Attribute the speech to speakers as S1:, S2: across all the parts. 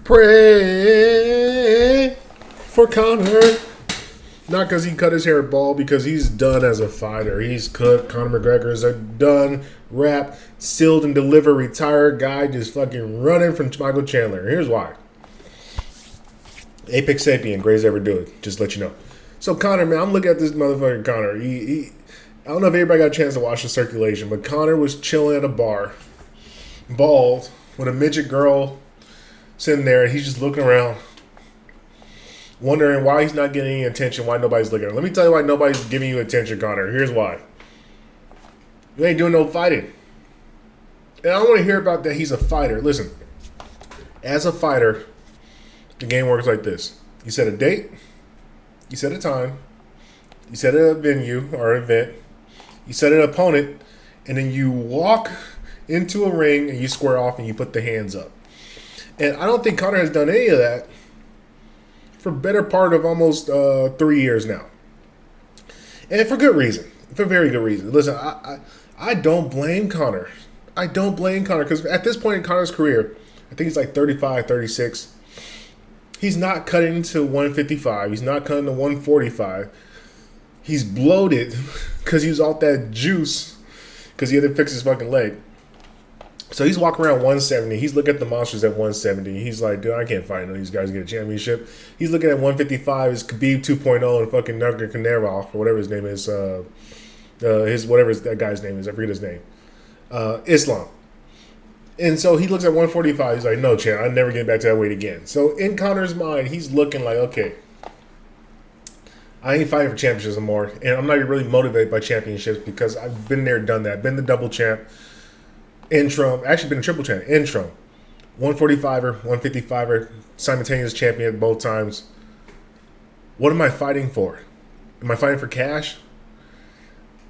S1: Pray for Conor. Not because he cut his hair bald, because he's done as a fighter. He's cooked. Conor McGregor is a done, wrap, sealed and delivered, retired guy just fucking running from Michael Chandler. Here's why. Apex Sapien, greatest ever do it. Just let you know. So Conor, man, I'm looking at this motherfucker Conor. I don't know if everybody got a chance to watch the circulation, but Conor was chilling at a bar, bald, with a midget girl sitting there, and he's just looking around, wondering why he's not getting any attention, why nobody's looking at him. Let me tell you why nobody's giving you attention, Conor. Here's why. You ain't doing no fighting. And I don't want to hear about that he's a fighter. Listen, as a fighter, the game works like this. You set a date, you set a time, you set a venue or event, you set an opponent, and then you walk into a ring and you square off and you put the hands up. And I don't think Conor has done any of that for better part of almost 3 years now. And for good reason. For very good reason. Listen, I don't blame Conor. I don't blame Conor because at this point in Conor's career, I think he's like 35, 36. He's not cutting to 155. He's not cutting to 145. He's bloated because he was off that juice because he had to fix his fucking leg. So he's walking around 170. He's looking at the monsters at 170. He's like, dude, I can't fight none of these guys to get a championship. He's looking at 155 as Khabib 2.0 and fucking Nurmagomedov or whatever his name is. That guy's name is. I forget his name. Islam. And so he looks at 145. He's like, no, champ, I'll never get back to that weight again. So in Conor's mind, he's looking like, okay, I ain't fighting for championships anymore. And I'm not even really motivated by championships because I've been there, done that. Been the double champ. Interim. Actually been a triple champ. Interim. 145er, 155er, simultaneous champion both times. What am I fighting for? Am I fighting for cash?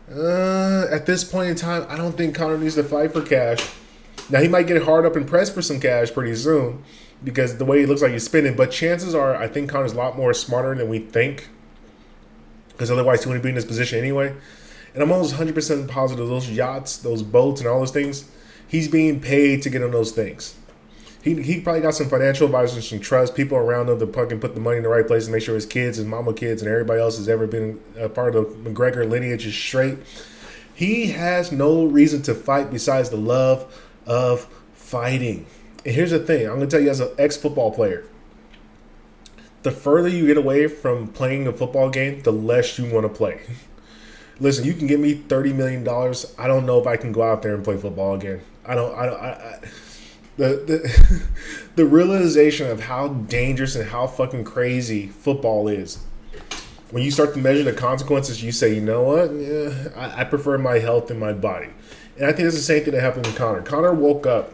S1: At this point in time, I don't think Conor needs to fight for cash. Now, he might get hard up and pressed for some cash pretty soon because the way he looks like he's spinning. But chances are, I think Conor's a lot more smarter than we think because otherwise he wouldn't be in this position anyway. And I'm almost 100% positive those yachts, those boats, and all those things, he's being paid to get on those things. He probably got some financial advisors, some trust, people around him to fucking put the money in the right place and make sure his kids, his mama kids, and everybody else has ever been a part of the McGregor lineage is straight. He has no reason to fight besides the love of fighting. And here's the thing. I'm going to tell you as an ex-football player, the further you get away from playing a football game, the less you want to play. Listen, you can give me $30 million. I don't know if I can go out there and play football again. The realization of how dangerous and how fucking crazy football is. When you start to measure the consequences, you say, you know what? Yeah, I prefer my health and my body. And I think it's the same thing that happened with Conor. Conor woke up,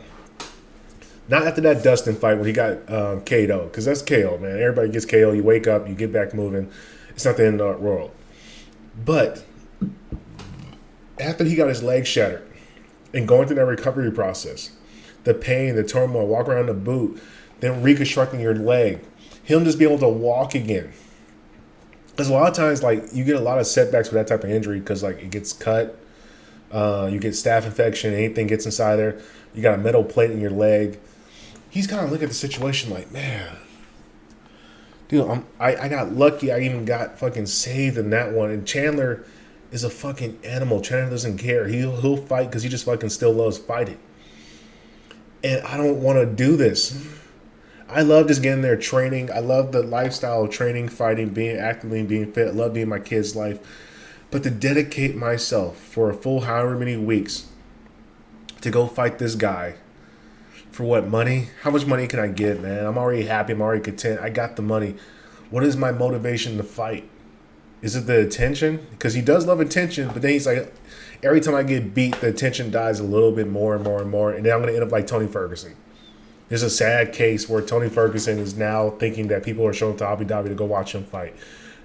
S1: not after that Dustin fight where he got KO, because that's KO, man. Everybody gets KO. You wake up, you get back moving. It's not the end of the world. But after he got his leg shattered and going through that recovery process, the pain, the turmoil, walk around the boot, then reconstructing your leg, him just being able to walk again. Because a lot of times, like, you get a lot of setbacks with that type of injury because, like, it gets cut, you get staph infection, anything gets inside there, you got a metal plate in your leg. He's kind of looking at the situation like, man, dude, I got lucky. I even got fucking saved in that one. And Chandler is a fucking animal. Chandler doesn't care. He'll fight because he just fucking still loves fighting. And I don't want to do this. I love just getting there training. I love the lifestyle of training, fighting, being actively being fit. I love being my kid's life. But to dedicate myself for a full however many weeks to go fight this guy for what, money? How much money can I get, man? I'm already happy. I'm already content. I got the money. What is my motivation to fight? Is it the attention? Because he does love attention, but then he's like, every time I get beat, the attention dies a little bit more and more and more, and then I'm going to end up like Tony Ferguson. There's a sad case where Tony Ferguson is now thinking that people are showing up to Abu Dhabi to go watch him fight.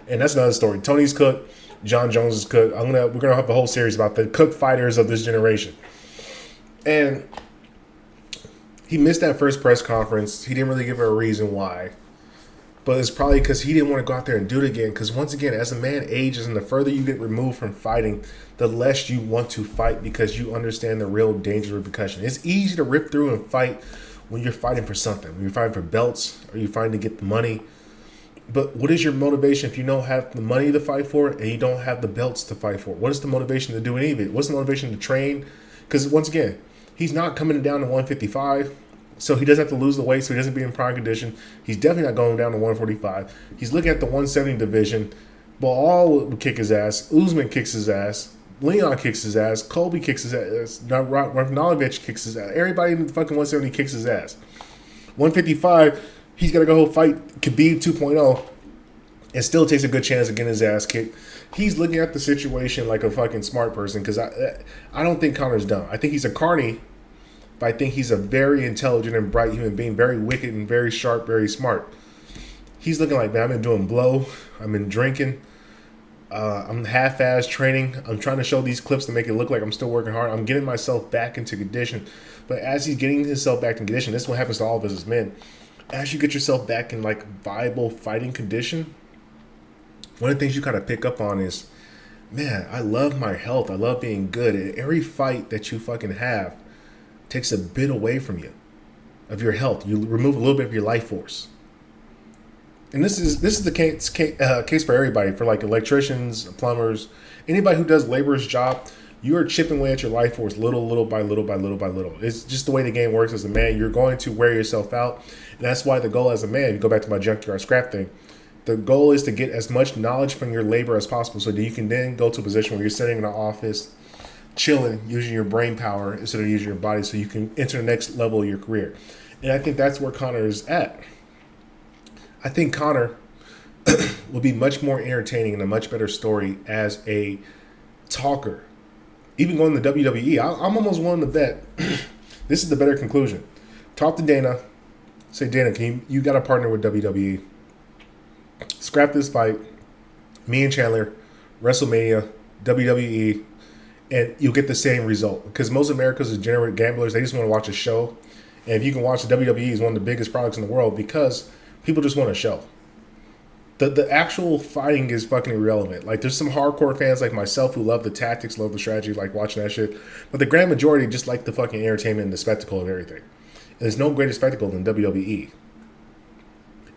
S1: And that's another story. Tony's cooked. John Jones is cooked. We're gonna have a whole series about the cooked fighters of this generation. And he missed that first press conference. He didn't really give her a reason why. But it's probably because he didn't want to go out there and do it again. Because once again, as a man ages and the further you get removed from fighting, the less you want to fight because you understand the real danger of repercussion. It's easy to rip through and fight when you're fighting for something, when you're fighting for belts, or you're fighting to get the money. But what is your motivation if you don't have the money to fight for it and you don't have the belts to fight for it? What is the motivation to do any of it? What's the motivation to train? Because once again, he's not coming down to 155, so he doesn't have to lose the weight, so he doesn't be in prime condition. He's definitely not going down to 145. He's looking at the 170 division. Ball will kick his ass. Usman kicks his ass. Leon kicks his ass. Colby kicks his ass. Ravnalovich kicks his ass. Everybody in the fucking 170 kicks his ass. 155, he's got to go fight Khabib 2.0 and still takes a good chance of getting his ass kicked. He's looking at the situation like a fucking smart person because I don't think Conor's dumb. I think he's a carny, but I think he's a very intelligent and bright human being, very wicked and very sharp, very smart. He's looking like, man, I've been doing blow. I've been drinking. I'm half-ass training. I'm trying to show these clips to make it look like I'm still working hard. I'm getting myself back into condition. But as he's getting himself back in condition, this is what happens to all of us as men. As you get yourself back in like viable fighting condition, one of the things you kind of pick up on is, man, I love my health. I love being good. And every fight that you fucking have takes a bit away from you, of your health. You remove a little bit of your life force. And this is the case for everybody, for like electricians, plumbers, anybody who does laborer's job. You are chipping away at your life force little by little. It's just the way the game works as a man. You're going to wear yourself out. And that's why the goal as a man, you go back to my junkyard scrap thing, the goal is to get as much knowledge from your labor as possible so that you can then go to a position where you're sitting in an office, chilling, using your brain power instead of using your body so you can enter the next level of your career. And I think that's where Conor is at. I think Conor will be much more entertaining and a much better story as a talker. Even going to WWE, I'm almost willing to bet this is the better conclusion. Talk to Dana. Say, Dana, you got to partner with WWE. Scrap this fight. Me and Chandler, WrestleMania, WWE, and you'll get the same result. Because most Americans are degenerate gamblers. They just want to watch a show. And if you can watch the WWE, is one of the biggest products in the world because people just want a show. The actual fighting is fucking irrelevant. Like, there's some hardcore fans like myself who love the tactics, love the strategy, like watching that shit. But the grand majority just like the fucking entertainment and the spectacle of everything. And there's no greater spectacle than WWE.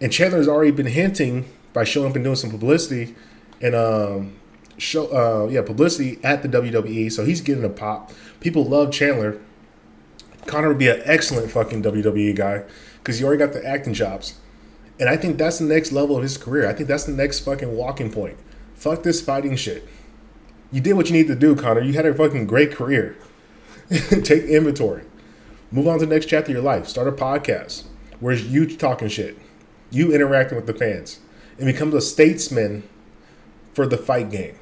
S1: And Chandler's already been hinting by showing up and doing some publicity and publicity at the WWE. So he's getting a pop. People love Chandler. Conor would be an excellent fucking WWE guy because he already got the acting chops. And I think that's the next level of his career. I think that's the next fucking walking point. Fuck this fighting shit. You did what you need to do, Conor. You had a fucking great career. Take inventory. Move on to the next chapter of your life. Start a podcast. Where's you talking shit? You interacting with the fans. And become a statesman for the fight game.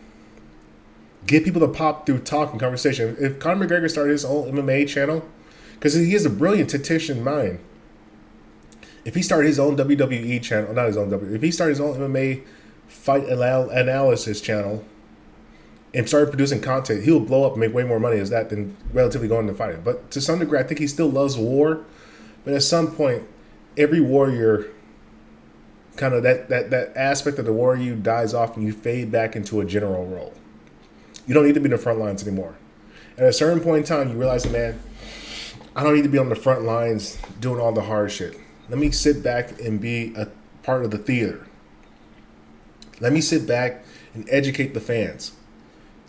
S1: Get people to pop through talk and conversation. If Conor McGregor started his own MMA channel, because he has a brilliant tactician mind. If he started his own WWE channel, not his own WWE, if he started his own MMA fight analysis channel and started producing content, he'll blow up and make way more money as that than relatively going to fighting. But to some degree, I think he still loves war. But at some point, every warrior, kind of that aspect of the warrior dies off and you fade back into a general role. You don't need to be in the front lines anymore. At a certain point in time, you realize, man, I don't need to be on the front lines doing all the hard shit. Let me sit back and be a part of the theater. Let me sit back and educate the fans.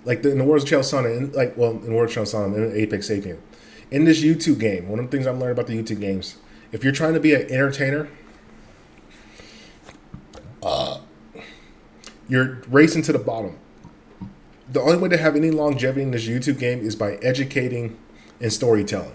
S1: Like in the World of Chael Sonnen, in the World of Chael Sonnen, in Apex Sapien. In this YouTube game, one of the things I've learned about the YouTube games, if you're trying to be an entertainer, you're racing to the bottom. The only way to have any longevity in this YouTube game is by educating and storytelling.